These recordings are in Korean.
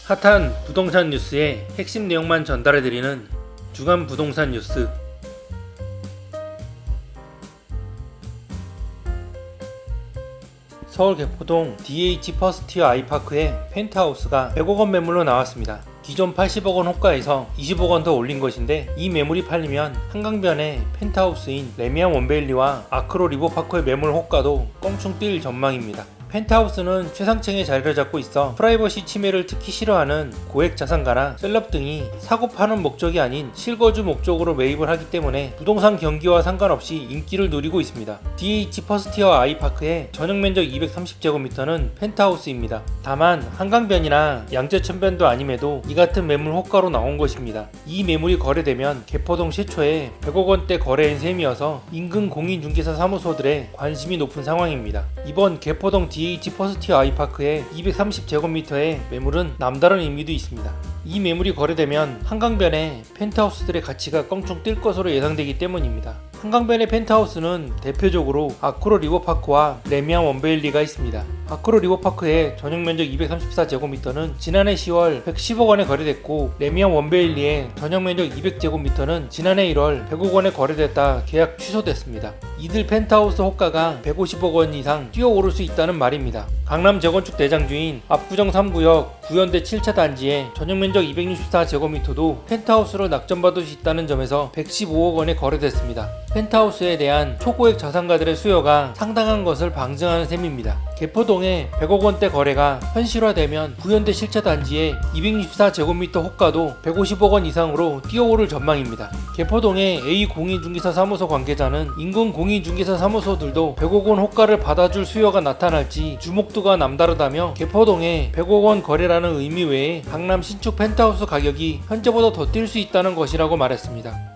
핫한 부동산 뉴스의 핵심 내용만 전달해드리는 주간 부동산 뉴스. 서울 개포동 DH 퍼스티어 아이파크의 펜트하우스가 100억원 매물로 나왔습니다. 기존 80억원 호가에서 20억원 더 올린 것인데, 이 매물이 팔리면 한강변의 펜트하우스인 레미안 원베일리와 아크로 리버파크의 매물 호가도 껑충 뛸 전망입니다. 펜트하우스는 최상층에 자리를 잡고 있어 프라이버시 침해를 특히 싫어하는 고액 자산가나 셀럽 등이 사고 파는 목적이 아닌 실거주 목적으로 매입을 하기 때문에 부동산 경기와 상관없이 인기를 누리고 있습니다. DH 퍼스티어 아이파크의 전용 면적 230제곱미터는 펜트하우스입니다. 다만 한강변이나 양재천변도 아님에도 이 같은 매물 호가로 나온 것입니다. 이 매물이 거래되면 개포동 최초의 100억원대 거래인 셈이어서 인근 공인중개사 사무소들의 관심이 높은 상황입니다. 이번 개포동 DH 퍼스티어 아이파크의 230제곱미터의 매물은 남다른 의미도 있습니다. 이 매물이 거래되면 한강변의 펜트하우스들의 가치가 껑충 뛸 것으로 예상되기 때문입니다. 한강변의 펜트하우스는 대표적으로 아크로 리버파크와 레미안 원베일리가 있습니다. 아크로 리버파크의 전용 면적 234제곱미터는 지난해 10월 110억원에 거래됐고, 레미안 원베일리의 전용 면적 200제곱미터는 지난해 1월 100억원에 거래됐다 계약 취소됐습니다. 이들 펜트하우스 호가가 150억원 이상 뛰어오를 수 있다는 말입니다. 강남 재건축 대장주인 압구정 3구역 구현대 7차 단지의 전용 면적 264제곱미터도 펜트하우스로 낙점받을 수 있다는 점에서 115억원에 거래됐습니다. 펜트하우스에 대한 초고액 자산가들의 수요가 상당한 것을 방증하는 셈입니다. 개포동의 100억원대 거래가 현실화되면 구현대 7차 단지의 264제곱미터 호가도 150억원 이상으로 뛰어오를 전망입니다. 개포동의 A 공인중개사 사무소 관계자는 인근 공인중개사 사무소들도 100억원 호가를 받아줄 수요가 나타날지 주목도가 남다르다며, 개포동의 100억원 거래라는 의미 외에 강남 신축 펜트하우스 가격이 현재보다 더 뛸 수 있다는 것이라고 말했습니다.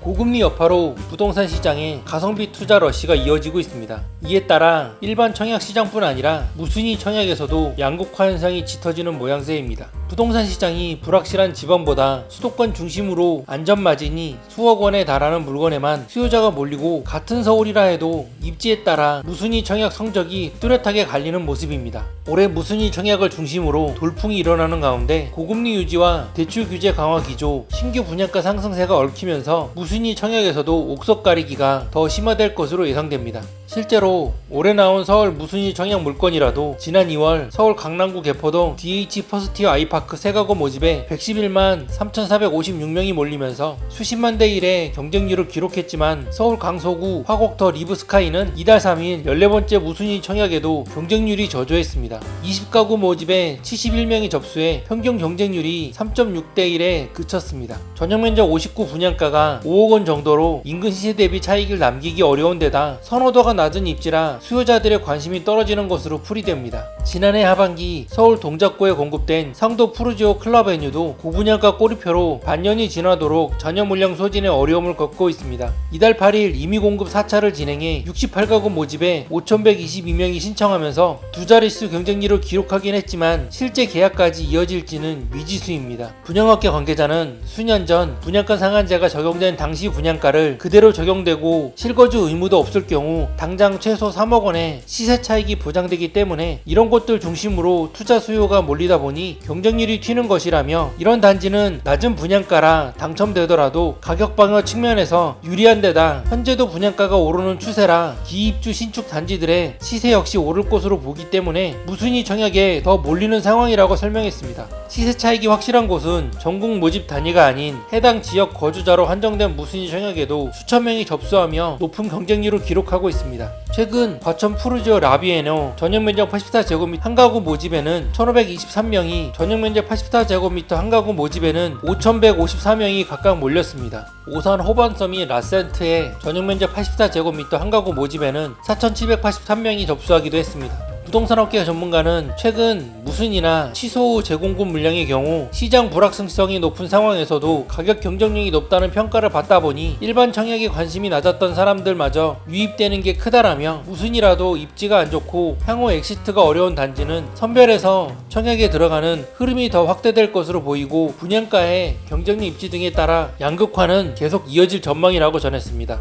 고금리 여파로 부동산 시장에 가성비 투자 러시가 이어지고 있습니다. 이에 따라 일반 청약 시장뿐 아니라 무순위 청약에서도 양극화 현상이 짙어지는 모양새입니다. 부동산 시장이 불확실한 지방보다 수도권 중심으로 안전마진이 수억 원에 달하는 물건에만 수요자가 몰리고, 같은 서울이라 해도 입지에 따라 무순위 청약 성적이 뚜렷하게 갈리는 모습입니다. 올해 무순위 청약을 중심으로 돌풍이 일어나는 가운데 고금리 유지와 대출 규제 강화 기조, 신규 분양가 상승세가 얽히면서 무순위 청약에서도 옥석 가리기가 더 심화될 것으로 예상됩니다. 실제로 올해 나온 서울 무순위 청약 물건이라도 지난 2월 서울 강남구 개포동 DH 퍼스티어 아이파크 새가구 모집에 111만 3,456명이 몰리면서 수십만 대 1의 경쟁률을 기록했지만, 서울 강서구 화곡터 리브스카이는 이달 3일 14번째 무순위 청약에도 경쟁률이 저조했습니다. 20가구 모집에 71명이 접수해 평균 경쟁률이 3.6대 1에 그쳤습니다. 전용 면적 59 분양가가 5억원 정도로 인근 시세 대비 차익을 남기기 어려운 데다 선호도가 낮은 입지라 수요자들의 관심이 떨어지는 것으로 풀이됩니다. 지난해 하반기 서울 동작구에 공급된 상도 푸르지오 클럽베뉴도 고분양가 꼬리표로 반년이 지나도록 잔여 물량 소진에 어려움을 겪고 있습니다. 이달 8일 임의 공급 4차를 진행해 68가구 모집에 5,122명이 신청하면서 두 자릿수 경쟁률을 기록하긴 했지만 실제 계약까지 이어질지는 미지수입니다. 분양업계 관계자는 수년 전 분양가 상한제가 적용된 당시 분양가를 그대로 적용되고 실거주 의무도 없을 경우 당장 최소 3억원의 시세 차익이 보장되기 때문에 이런 곳들 중심으로 투자 수요가 몰리다 보니 경쟁률이 튀는 것이라며, 이런 단지는 낮은 분양가라 당첨되더라도 가격 방어 측면에서 유리한 데다 현재도 분양가가 오르는 추세라 기입주 신축 단지들의 시세 역시 오를 것으로 보기 때문에 무순위 청약에 더 몰리는 상황이라고 설명했습니다. 시세 차익이 확실한 곳은 전국 모집 단위가 아닌 해당 지역 거주자로 한정된 무순위 청약에도 수천 명이 접수하며 높은 경쟁률을 기록하고 있습니다. 최근 과천 푸르지오 라비에노 전용 면적 84제곱미터 한가구 모집에는 1,523명이, 전용 면적 84제곱미터 한가구 모집에는 5,154명이 각각 몰렸습니다. 오산 호반섬이 라센트의 전용 면적 84제곱미터 한가구 모집에는 4,783명이 접수하기도 했습니다. 부동산업계 전문가는 최근 무순위나 취소 후 재공급 물량의 경우 시장 불확실성이 높은 상황에서도 가격 경쟁력이 높다는 평가를 받다 보니 일반 청약에 관심이 낮았던 사람들마저 유입되는 게 크다라며, 무순위라도 입지가 안 좋고 향후 엑시트가 어려운 단지는 선별해서 청약에 들어가는 흐름이 더 확대될 것으로 보이고, 분양가의 경쟁력 입지 등에 따라 양극화는 계속 이어질 전망이라고 전했습니다.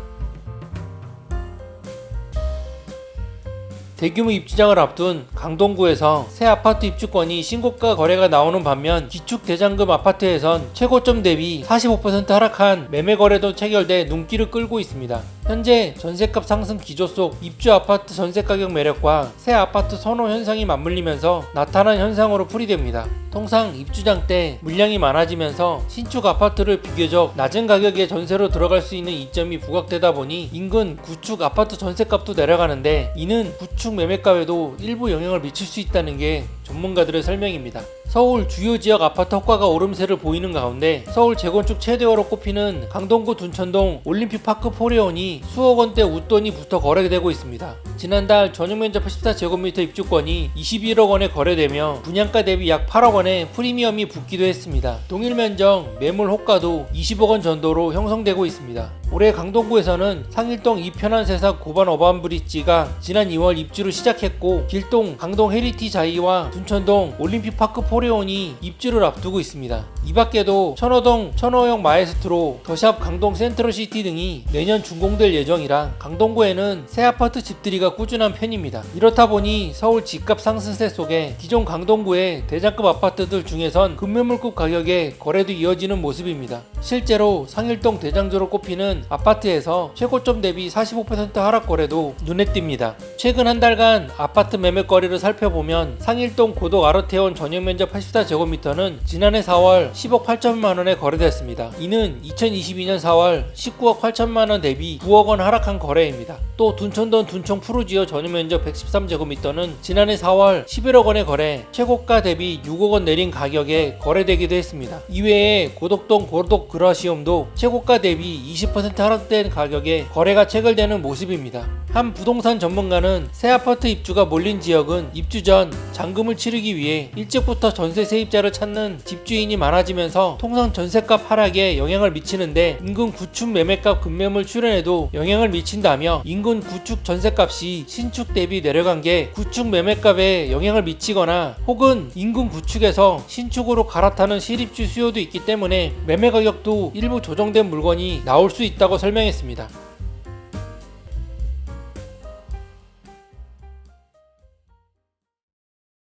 대규모 입주장을 앞둔 강동구에서 새 아파트 입주권이 신고가 거래가 나오는 반면 기축 대장금 아파트에선 최고점 대비 45% 하락한 매매 거래도 체결돼 눈길을 끌고 있습니다. 현재 전세값 상승 기조 속 입주 아파트 전세 가격 매력과 새 아파트 선호 현상이 맞물리면서 나타난 현상으로 풀이됩니다. 통상 입주장 때 물량이 많아지면서 신축 아파트를 비교적 낮은 가격에 전세로 들어갈 수 있는 이점이 부각되다 보니 인근 구축 아파트 전세값도 내려가는데, 이는 구축 매매가에도 일부 영향을 미칠 수 있다는 게 전문가들의 설명입니다. 서울 주요 지역 아파트 호가가 오름세를 보이는 가운데 서울 재건축 최대화로 꼽히는 강동구 둔천동 올림픽파크 포레온이 수억 원대 웃돈이 붙어 거래되고 있습니다. 지난달 전용면적 84제곱미터 입주권이 21억 원에 거래되며 분양가 대비 약 8억 원의 프리미엄이 붙기도 했습니다. 동일 면적 매물 호가도 20억 원 전도로 형성되고 있습니다. 올해 강동구에서는 상일동 이편한세사 고반 어반브릿지가 지난 2월 입주를 시작했고, 길동 강동 헤리티 자이와 둔천동 올림픽파크 포레온이 입주를 앞두고 있습니다. 이 밖에도 천호동 천호역 마에스트로, 더샵 강동 센트럴시티 등이 내년 준공될 예정이라 강동구에는 새 아파트 집들이가 꾸준한 편입니다. 이렇다 보니 서울 집값 상승세 속에 기존 강동구의 대장급 아파트들 중에선 급매물급 가격에 거래도 이어지는 모습입니다. 실제로 상일동 대장주로 꼽히는 아파트에서 최고점 대비 45% 하락 거래도 눈에 띕니다. 최근 한 달간 아파트 매매거리를 살펴보면 상일동 고덕 아르테온 전용면적 84제곱미터는 지난해 4월 10억 8천만원에 거래됐습니다. 이는 2022년 4월 19억 8천만원 대비 9억 원 하락한 거래입니다. 또 둔천동 둔청 푸르지오 전용면적 113제곱미터는 지난해 4월 11억 원에 거래, 최고가 대비 6억 원 내린 가격에 거래되기도 했습니다. 이외에 고덕동 고덕 그라시움도 최고가 대비 20% 하락된 가격에 거래가 체결되는 모습입니다. 한 부동산 전문가는 새 아파트 입주가 몰린 지역은 입주 전 잔금을 치르기 위해 일찍부터 전세 세입자를 찾는 집주인이 많아지면서 통상 전세값 하락에 영향을 미치는데, 인근 구축 매매값 급매물 출현에도 영향을 미친다며 인근 구축 전세값이 신축 대비 내려간 게 구축 매매값에 영향을 미치거나 혹은 인근 구축에서 신축으로 갈아타는 실입주 수요도 있기 때문에 매매 가격도 일부 조정된 물건이 나올 수 있다고 설명했습니다.